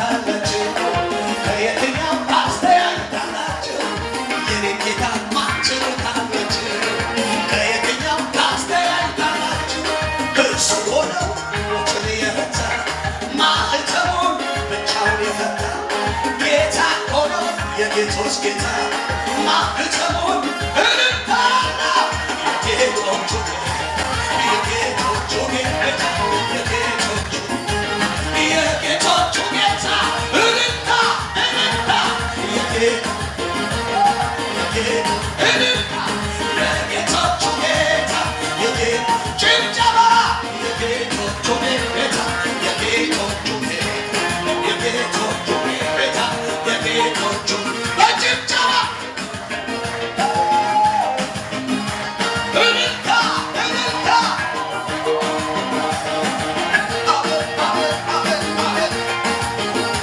ትችላላችሁ? ከየትኛው ታስተያዩታላችሁ? የኔ ጌታ ማትችሉታላችሁ? ከየትኛው ታስተያዩታላችሁ? እሱ ሆነው ሞትን የፈታ ማኅተሙን ብቻውን የፈታ ጌታ ሆነው የጌቶች ጌታ ማኅተሙን እንታና የጌቶቹ የጌቶቹ ጌታ የጌቶቹ ጌታ እንታ እንታ እንታ የጌቶቹ ጌታ ጭብጨባ የጌቶቹ ጌታ የጌቶቹ የጌቶቹ ጌታ የጌቶቹ በጭብጨባ እንታ እንታ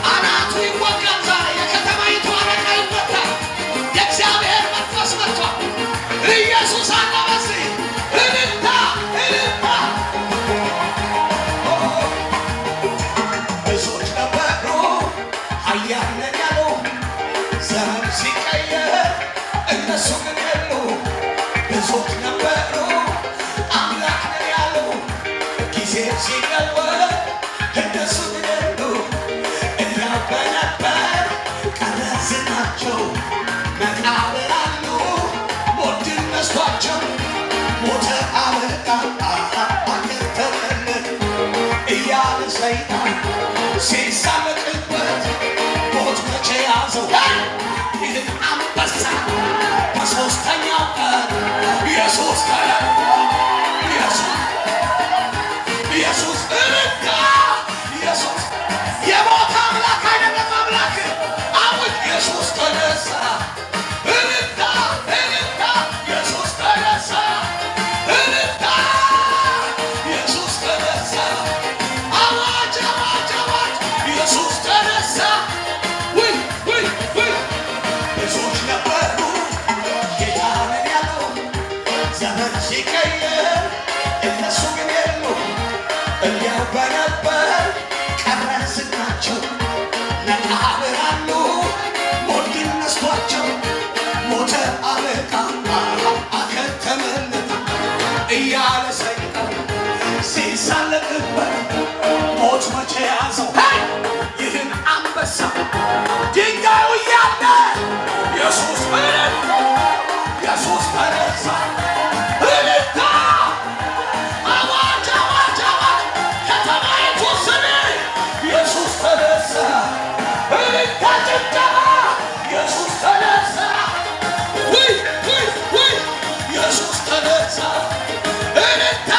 አናቱ ይወጋል ዛሬ የከተማይቱ አለቃ ይመታል። የእግዚአብሔር መንፈስ መጥቷል። ኢየሱስ አለ በዚህ እንታ እንታ ብዙዎች ነበሩ ኃያል ነን ያሉ ዘመን ሲቀየር እነሱ ግን የሉ። ብዙዎች ነበሩ አምላክ ነን ያሉ ጊዜ ሲለወጥ እነሱ ግን የሉ። እኛው በነበር ቀረ ዝናቸው መቃብር አሉ ሞት ድል ነስቷቸው ሞተ አበቃ አገር ተመለከ እያለ ሰይጣን ሲሳለቅበት ሞት መቼ ያዘው ይህን አንበሳ በሦስተኛው ቀን ኢየሱስ ኢየሱስ እንካ ኢየሱስ የሞት አምላክ አይደለም አምላክ አሁን ኢየሱስ ተነሳ እንካ እንካ ኢየሱስ ተነሳ እንካ ኢየሱስ ተነሳ አዋጅ አዋጅ አዋጅ ኢየሱስ ተነሳ ውይ ውይ ውይ ብዙዎች ነበሩ ጌታ ነን ያለው ዘመን ሲቀየር እነሱ ግን የሉ። እኛው በነበር ቀረ ዝናቸው መቃብር አሉ ሞት ግን ነስቷቸው ሞተ አበቃ አከተመለት እያለ ሰይጣን ሲሳለቅበት ሞት መቼ ያዘው ይህን አንበሳ ድንጋዩ እያለ ኢየሱስ ኢየሱስ ተነሳ እንታ አዋጅ አዋጅ አዋጅ ከተማይቱ ስሚ ኢየሱስ ተነሳ እንታ ጭብጨባ ኢየሱስ ተነሳ ውይ ውይ ውይ ኢየሱስ ተነሳ እንታ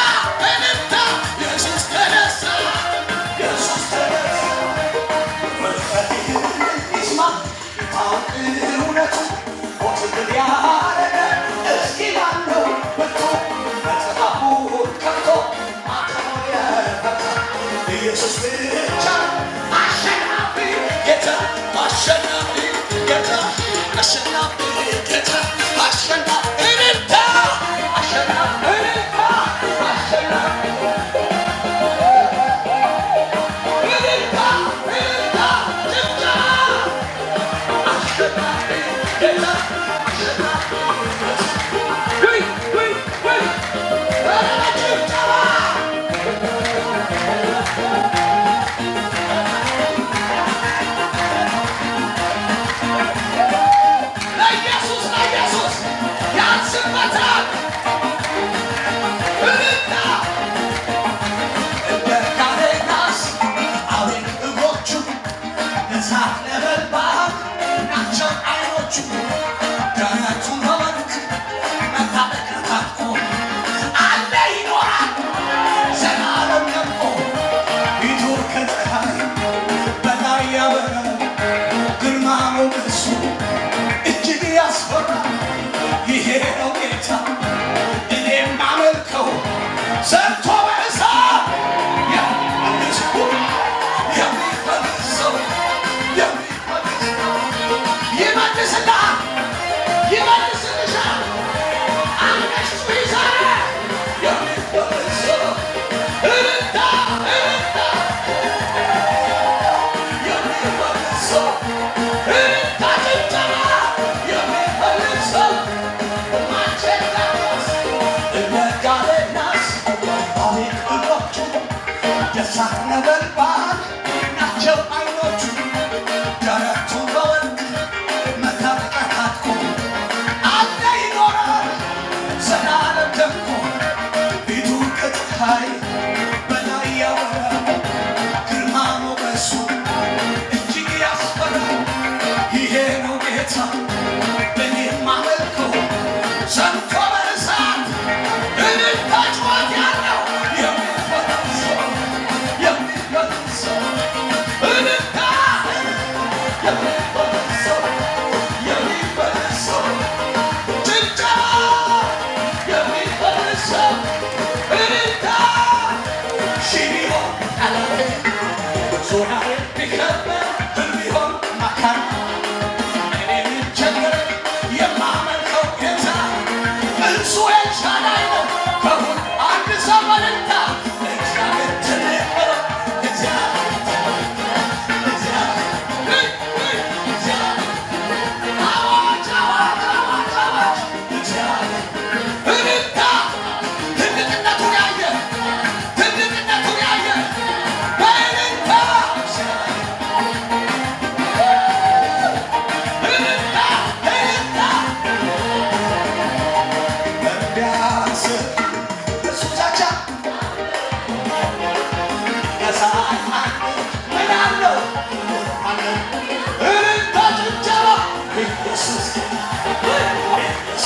እንታ ኢየሱስ ተነሳ ኢየሱስ ተነሳ ይስማ ታውቅ እውነቱ ሞት ድል ያረገ እስኪ ላለው ብርቱ መጽሐፉን ከፍቶ ማተሙን የፈታ ኢየሱስ ብቻ አሸናፊ ጌታ አሸናፊ ጌታ አሸናፊ ጌታ አሸናፊ እንታ አሸናፊ እንታ አሸናፊ እንታ እንታ ጭብጨባ አሸናፊ ጌታ አሸናፊ ውይ ውይ ውይ ጭብጨባ ለኢየሱስ ለኢየሱስ ያንስበታል እንታ እንደ ካሬናስ አውሬ እግሮቹ እሳት ነበልባል ናቸው አይኖቹ ደረቱን በወርቅ መታጠቅ ታጥቆ አለ ይኖራል ዘላለም ነቆ ፊቱ ከፀሐይ በላይ ያበራል ግርማ ሞገሱ እጅግ ያስፈራል። ይሄ ነው ጌታ እኔ የማመልከው ሰርቶ በእሳት የሚመልሰው የሚመልሰው ይመልስልሃል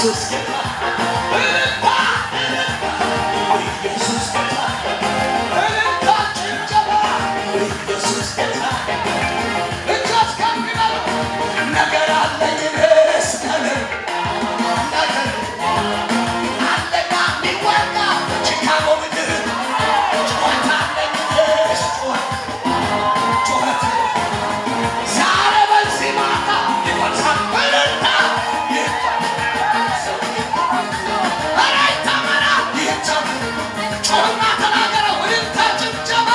ኢየሱስ ጌታ እልልታ ኢየሱስ ጌታ እልልታ ጭብጨባ ኢየሱስ ጌታ እጆች ከፍ ይበሉ ነገር አለኝ መስቀል ነገር አለና ሚወጋ ቺካጎ ምድር ጩኸት አለኝ ጩኸት ዛሬ በዚህ ማታ ይፈርሳል እልልታ ጮህና ተናገረው እልልታ ጭብጨባ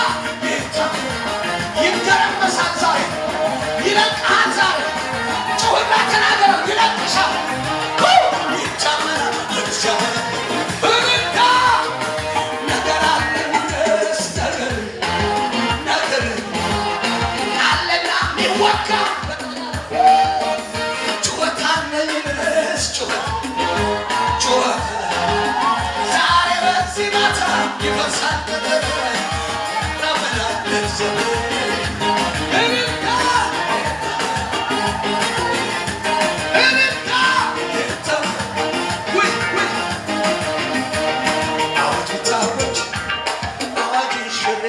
ይገረመሳል ዛሬ ይለቅሃል ዛሬ ጮህና ተናገረው ይለቅሻል ይጨመራል እልልታ ነገር አለኝ ነገር አለና ሚወጋ ጩኸት አለኝ ጩኸት ዛሬ በዚህ ማታ ይፈርሳል እልልታ እልልታ ውይ ውይ አዋጅ ታወጅ አዋጅ ሽሬ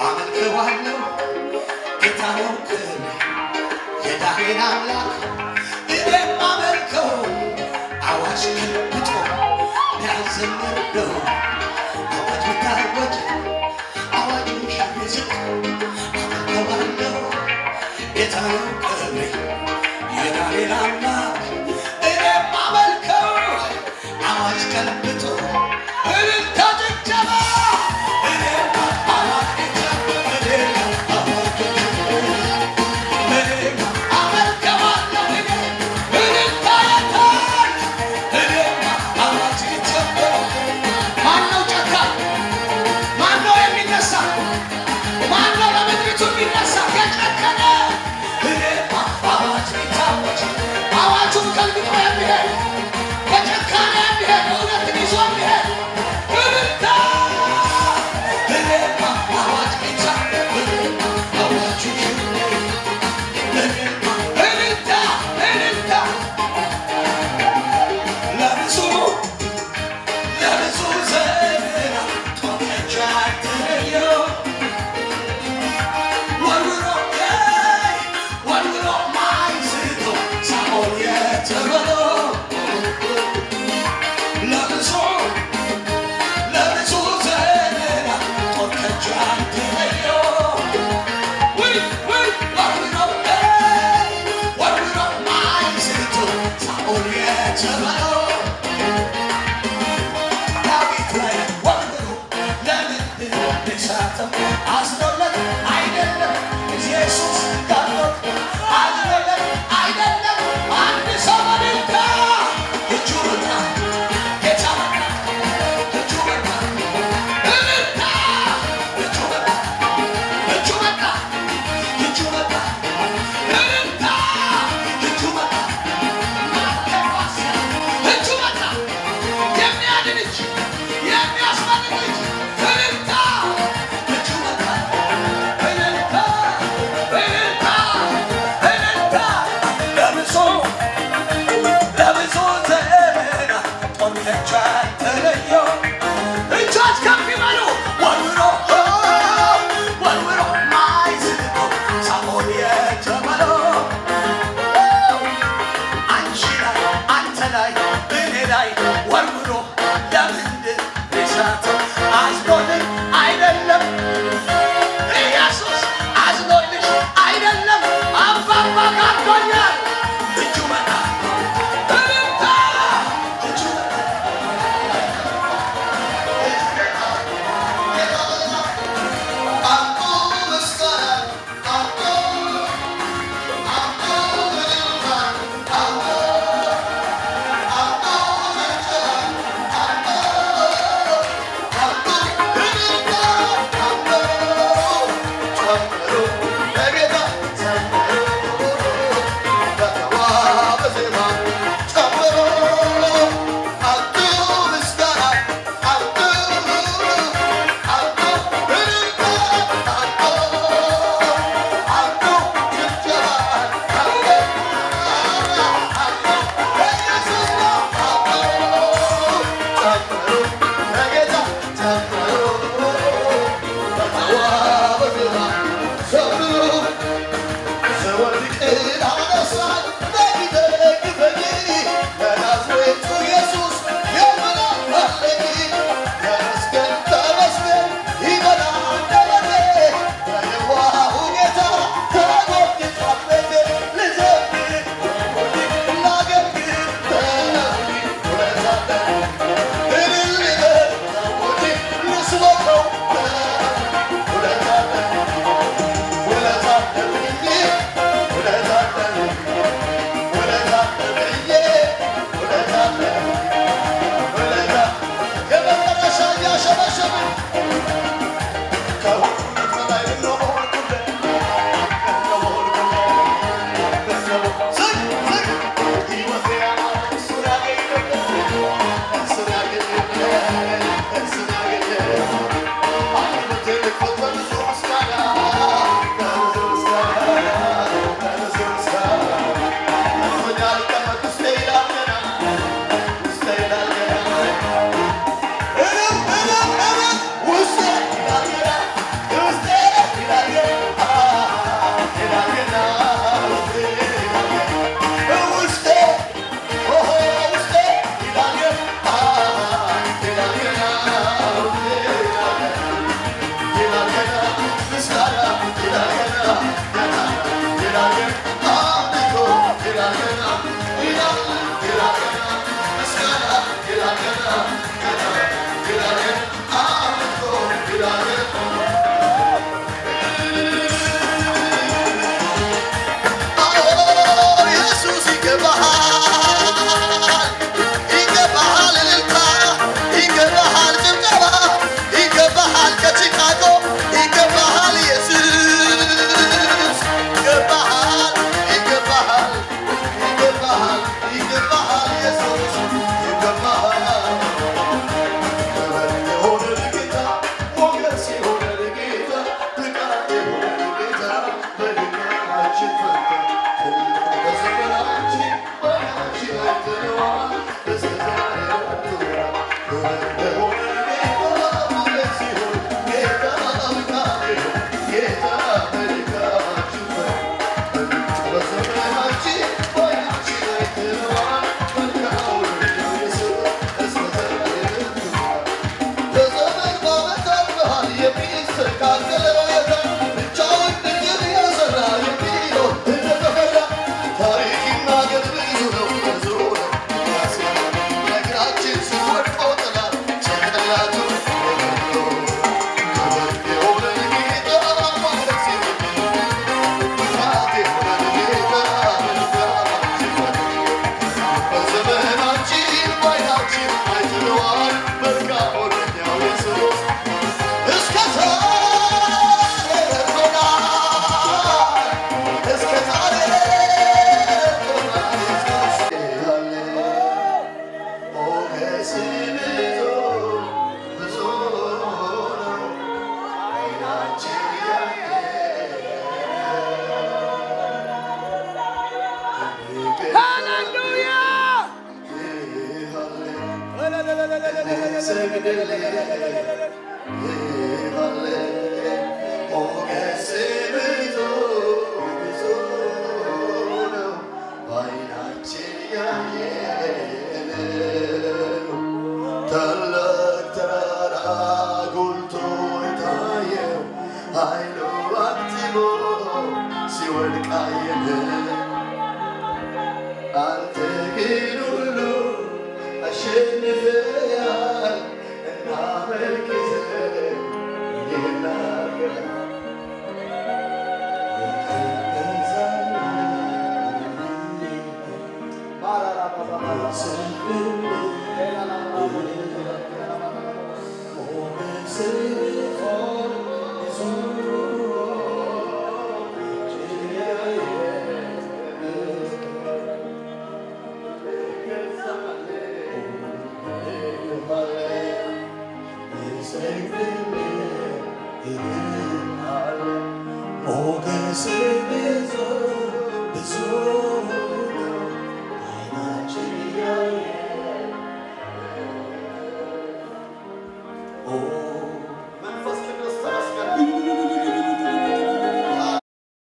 አመልከዋለሁ ጌታ ነው ክብሬ የዳዊት አምላክ እኔም አመልከው አዋጅ ገልብጦ ያዘምረው አዋጅ ታወጅ አዋጅ ሽሬ አመልከዋለሁ ጌታ ነው ክብሬ የዳዊት አምላክ እኔም አመልከው አዋጅ ገልብጦ እልልታ ጭብጨባ አዋጁን ገልብጦ የሚሄድ በጭካኔ የሚሄድ እውነትን ይዞ የሚሄድ አንተ ግን ሁሉ አሸንፈሃል እናመልክህ ይናገራል